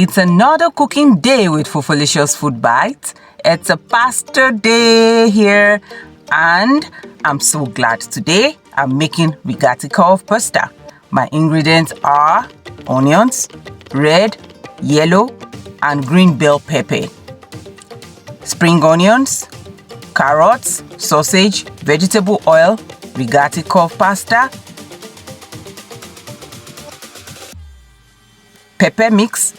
It's another cooking day with Fofolicious Food Bites. It's a pasta day here, and I'm so glad today I'm making Rigatti curve pasta. My ingredients are onions, red, yellow, and green bell pepper, spring onions, carrots, sausage, vegetable oil, Rigatti curve pasta, pepper mix,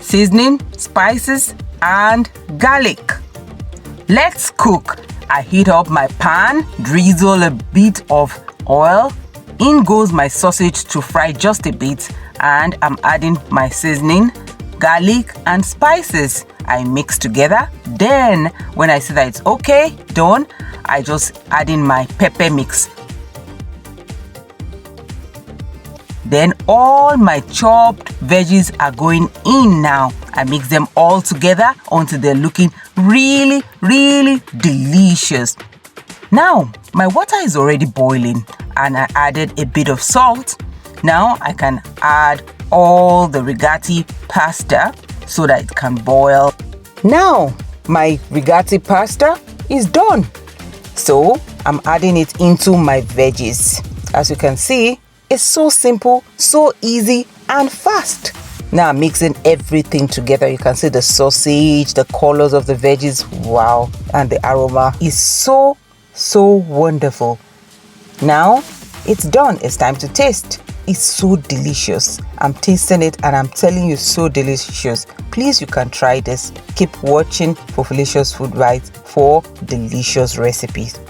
seasoning, spices, and garlic. Let's cook. I heat up my pan, drizzle a bit of oil. In goes my sausage to fry just a bit, and I'm adding my seasoning, garlic, and spices. I mix together. Then when I see that it's okay, done, I just add in my pepper mix. Then all my chopped veggies are going in now. I mix them all together until they're looking really, really delicious. Now, my water is already boiling and I added a bit of salt. Now I can add all the Rigatti pasta so that it can boil. Now, my Rigatti pasta is done. So, I'm adding it into my veggies. As you can see, it's so simple, so easy, and fast. Now I'm mixing everything together. You can see the sausage, the colors of the veggies. Wow. And the aroma is so wonderful. Now it's done. It's time to taste. It's so delicious. I'm tasting it and I'm telling you, so delicious. Please, you can try this. Keep watching Fofolicious Food Bites for delicious recipes.